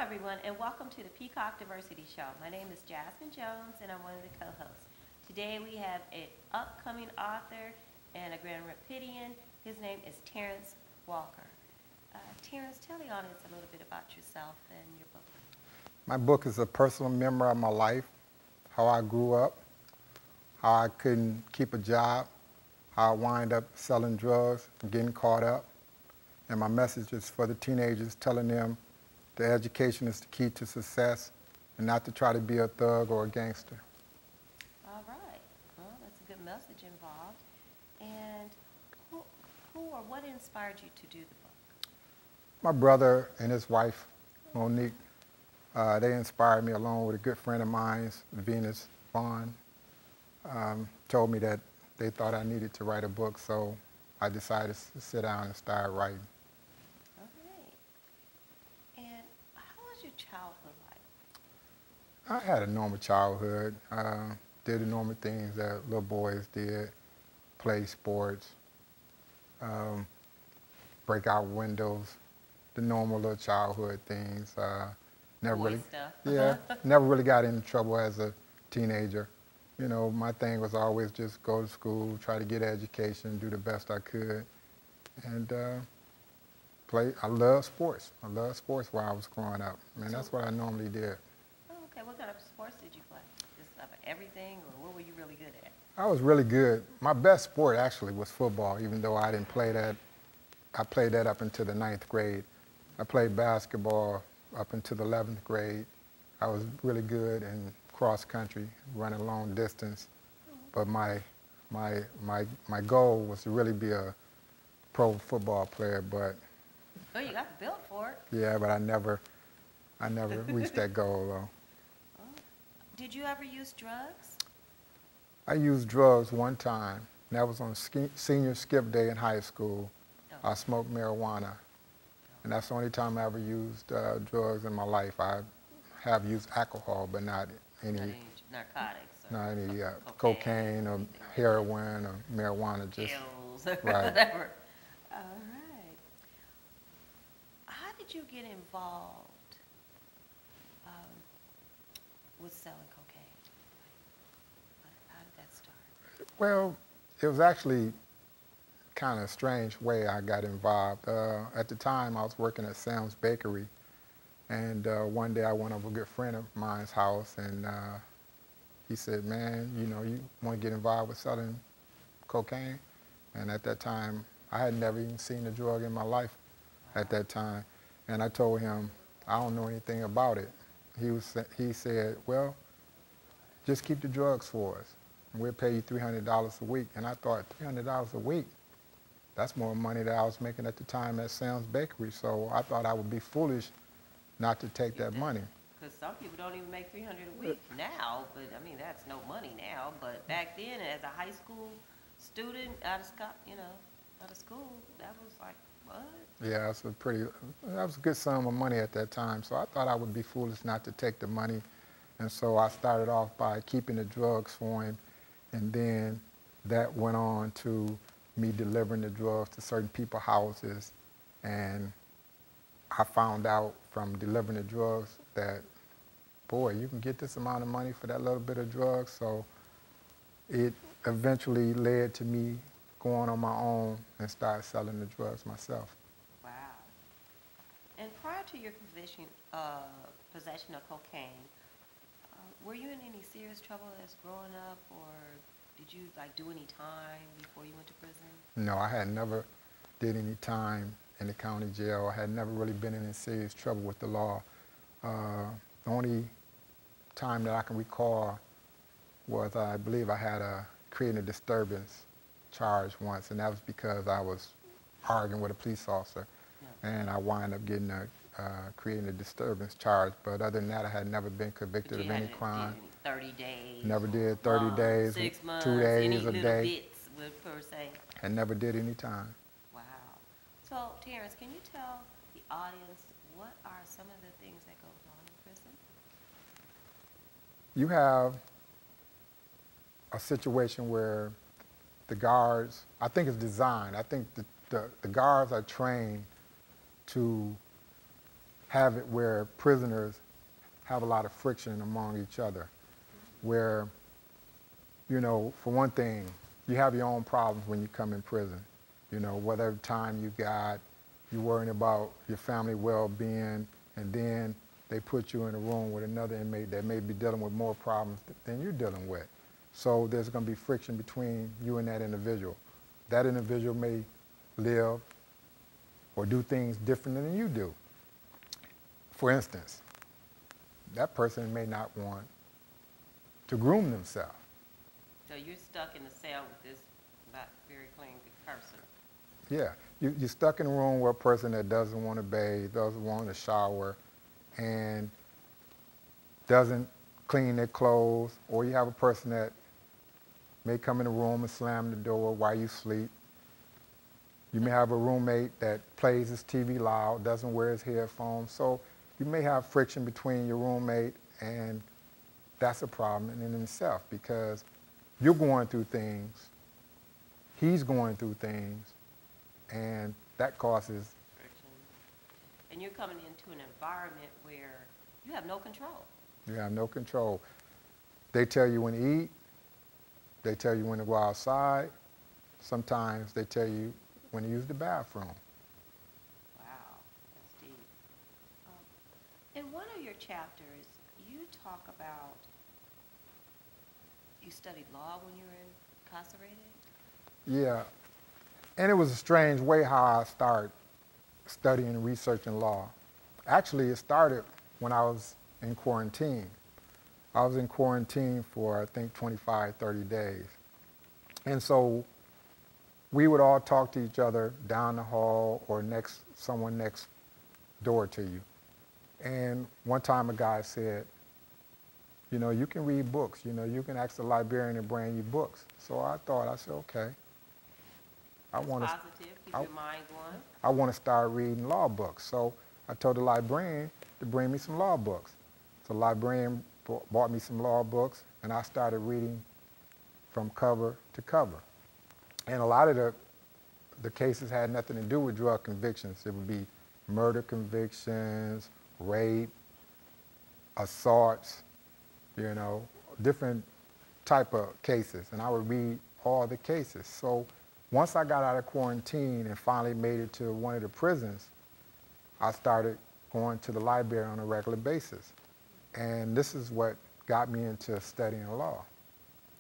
everyone, and welcome to the Peacock Diversity Show. My name is Jaazmine Jones, and I'm one of the co-hosts. Today we have an upcoming author and a Grand Rapidian. His name is Terrence Walker. Terrence, tell the audience a little bit about yourself and your book. My book is a personal memoir of my life, how I grew up, how I couldn't keep a job, how I wind up selling drugs and getting caught up. And my message is for the teenagers, telling them that education is the key to success and not to try to be a thug or a gangster. All right. Well, that's a good message involved. And who or what inspired you to do the book? My brother and his wife, Monique, they inspired me along with a good friend of mine, Venus Vaughn, told me that they thought I needed to write a book, so I decided to sit down and start writing. Your childhood like? I had a normal childhood. Did the normal things that little boys did, play sports, break out windows, the normal little childhood things. Never Boy really, stuff. yeah, never really got into trouble as a teenager. You know, my thing was always just go to school, try to get an education, do the best I could, and I love sports. I love sports while I was growing up. That's what I normally did. Oh, okay. What kind of sports did you play? Just everything, or what were you really good at? I was really good. My best sport actually was football, even though I didn't play that. I played that up until the 9th grade. I played basketball up until the 11th grade. I was really good in cross country, running long distance. But my goal was to really be a pro football player, but oh, you got built for it. yeah, but I never reached that goal, though. Oh. Did you ever use drugs? I used drugs one time. That was on senior skip day in high school. Oh. I smoked marijuana. And that's the only time I ever used drugs in my life. I have used alcohol, but not any narcotics. Not any cocaine or heroin or marijuana. Just pills, right. Whatever. All right. How did you get involved with selling cocaine? How did that start? Well, it was actually kind of a strange way I got involved. At the time, I was working at Sam's Bakery, and one day I went over a good friend of mine's house, and he said, "Man, you know, you want to get involved with selling cocaine?" And at that time, I had never even seen a drug in my life at that time. And I told him, I don't know anything about it. He said, well, just keep the drugs for us, and we'll pay you $300 a week. And I thought, $300 a week? That's more money than I was making at the time at Sam's Bakery. So I thought I would be foolish not to take that money. Because some people don't even make $300 a week now, but I mean, that's no money now. But back then, as a high school student out of school, that was like, what? Yeah, that was a good sum of money at that time. So I thought I would be foolish not to take the money. And so I started off by keeping the drugs for him. And then that went on to me delivering the drugs to certain people's houses. And I found out from delivering the drugs that, boy, you can get this amount of money for that little bit of drugs. So it eventually led to me going on my own and start selling the drugs myself. Wow. And prior to your possession of cocaine, were you in any serious trouble as growing up, or did you do any time before you went to prison? No, I had never did any time in the county jail. I had never really been in any serious trouble with the law. The only time that I can recall was I believe I had created a disturbance charge once, and that was because I was arguing with a police officer, and I wound up getting creating a disturbance charge. But other than that, I had never been convicted of any crime. 30 days. Never did 30 days, 6 months, 2 days, any a little day. bits, per se. And never did any time. Wow. So, Terrence, can you tell the audience what are some of the things that goes on in prison? You have a situation where the guards, I think it's designed. I think the guards are trained to have it where prisoners have a lot of friction among each other, where, you know, for one thing, you have your own problems when you come in prison. You know, whatever time you got, you're worrying about your family well-being, and then they put you in a room with another inmate that may be dealing with more problems than you're dealing with. So there's going to be friction between you and that individual. That individual may live or do things different than you do. For instance, that person may not want to groom themselves. So you're stuck in a cell with this not very clean person. Yeah, you're stuck in a room with a person that doesn't want to bathe, doesn't want to shower, and doesn't clean their clothes, or you have a person that may come in the room and slam the door while you sleep. You may have a roommate that plays his TV loud, doesn't wear his headphones, so you may have friction between your roommate, and that's a problem in itself, because you're going through things, he's going through things, and that causes friction. And you're coming into an environment where you have no control. You have no control. They tell you when to eat, they tell you when to go outside, sometimes they tell you when to use the bathroom. Wow, that's deep. In one of your chapters, you talk about you studied law when you were incarcerated? Yeah, and it was a strange way how I started studying and researching law. Actually, it started when I was in quarantine. I was in quarantine for, I think, 25, 30 days. And so we would all talk to each other down the hall or someone next door to you. And one time a guy said, you know, you can read books. You know, you can ask the librarian to bring you books. So I said, okay. Positive, keep your mind going. I want to start reading law books. So I told the librarian to bring me some law books. So the librarian bought me some law books, and I started reading from cover to cover. And a lot of the cases had nothing to do with drug convictions. It would be murder convictions, rape, assaults, you know, different type of cases. And I would read all the cases. So once I got out of quarantine and finally made it to one of the prisons, I started going to the library on a regular basis. And this is what got me into studying law.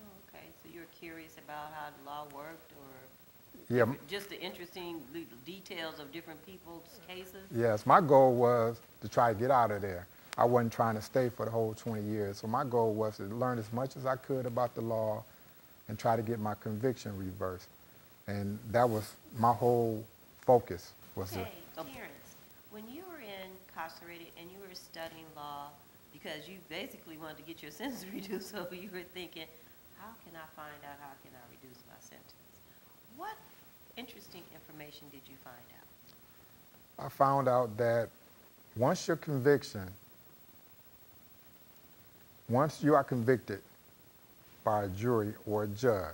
Oh, okay, so you're curious about how the law worked, or Yeah. just the interesting details of different people's cases? Yes, my goal was to try to get out of there. I wasn't trying to stay for the whole 20 years. So my goal was to learn as much as I could about the law and try to get my conviction reversed. And that was my whole focus. Okay, Terrence, when you were incarcerated and you were studying law, because you basically wanted to get your sentence reduced, so you were thinking, how can I find out, how can I reduce my sentence? What interesting information did you find out? I found out that once you are convicted by a jury or a judge,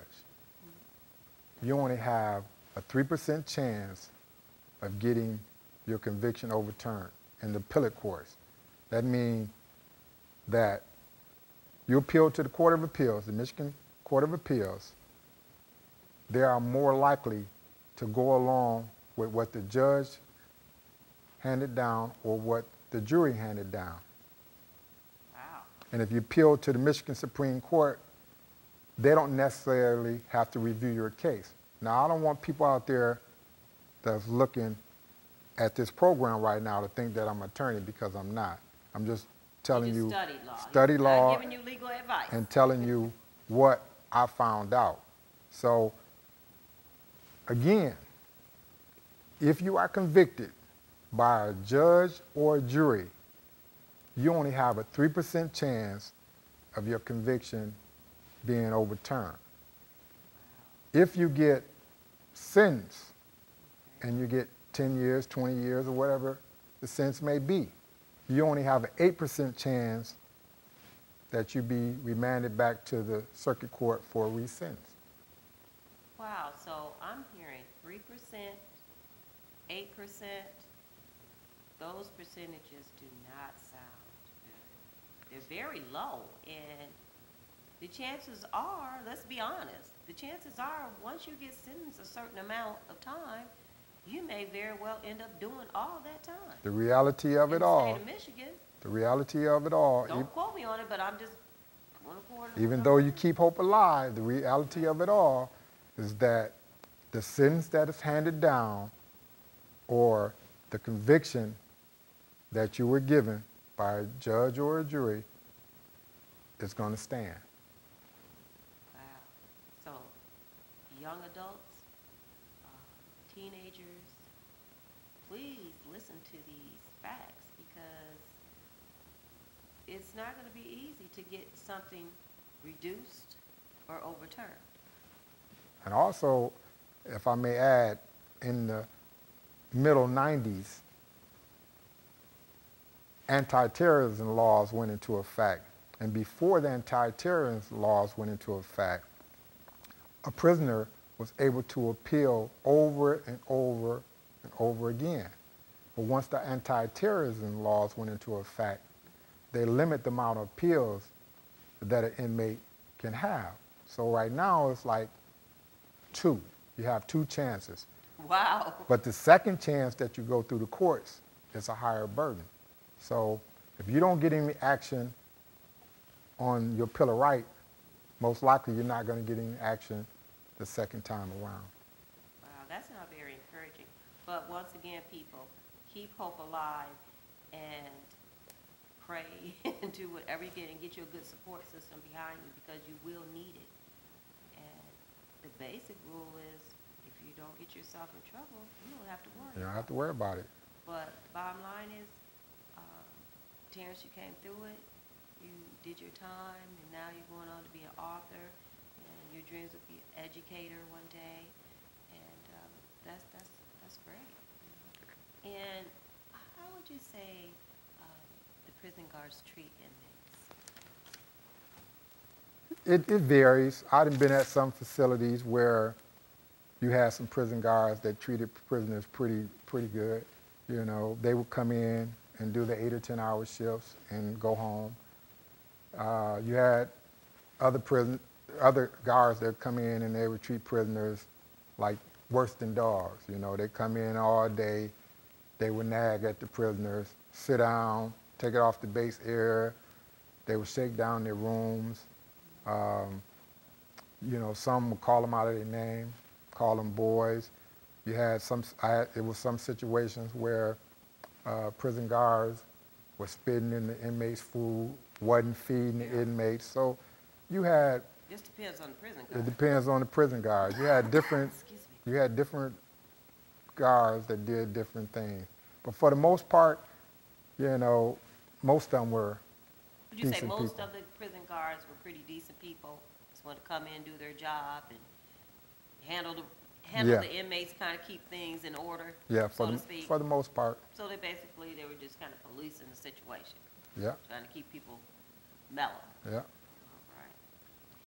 you only have a 3% chance of getting your conviction overturned in the appellate courts. That means that you appeal to the Court of Appeals, the Michigan Court of Appeals. They are more likely to go along with what the judge handed down or what the jury handed down. Wow. And if you appeal to the Michigan Supreme Court, they don't necessarily have to review your case. Now, I don't want people out there that's looking at this program right now to think that I'm an attorney, because I'm not. I'm just telling you, study law. Not giving you legal advice. And telling you what I found out. So, again, if you are convicted by a judge or a jury, you only have a 3% chance of your conviction being overturned. If you get sentenced and you get 10 years, 20 years, or whatever the sentence may be, you only have an 8% chance that you be remanded back to the circuit court for a re-sentence. Wow, so I'm hearing 3%, 8%, those percentages do not sound good. They're very low, and the chances are, let's be honest, the chances are once you get sentenced a certain amount of time, you may very well end up doing all that time. The reality of it all. In the state of Michigan. The reality of it all. Don't quote me on it, but I'm just going to forward. Even though you keep hope alive, the reality of it all is that the sentence that is handed down or the conviction that you were given by a judge or a jury is going to stand. Wow. So, young adults, teenagers, please listen to these facts, because it's not going to be easy to get something reduced or overturned. And also, if I may add, in the middle 90s, anti-terrorism laws went into effect. And before the anti-terrorism laws went into effect, a prisoner was able to appeal over and over and over again. But once the anti-terrorism laws went into effect, they limit the amount of appeals that an inmate can have. So right now it's like 2. You have 2 chances. Wow. But the second chance that you go through the courts is a higher burden. So if you don't get any action on your Bill of Rights, most likely you're not going to get any action the second time around. Wow, that's not very encouraging. But once again, people, keep hope alive and pray and do whatever you can and get you a good support system behind you, because you will need it. And the basic rule is, if you don't get yourself in trouble, you don't have to worry. You don't have to worry about it. But bottom line is, Terrence, you came through it, you did your time, and now you're going on to be an author, and your dreams will be an educator one day, and that's great. And how would you say the prison guards treat inmates? It varies. I've been at some facilities where you had some prison guards that treated prisoners pretty good. You know, they would come in and do the 8 or 10 hour shifts and go home. You had other guards that come in and they would treat prisoners like worse than dogs. You know, they come in all day, they would nag at the prisoners, sit down, take it off the base air, they would shake down their rooms. You know, some would call them out of their name, call them boys. You had it was some situations where prison guards were spitting in the inmates' food, wasn't feeding the inmates. So you had. This depends on the prison guard. It depends on the prison guard. You had different. You had different guards that did different things. But for the most part, you know, most of them were Would you say decent most people. of the prison guards were pretty decent people? Just want to come in, do their job, and handle the inmates, kind of keep things in order, Yeah, so to speak. for the most part. So they basically, they were just kind of policing the situation. Yeah, Trying to keep people mellow. yeah.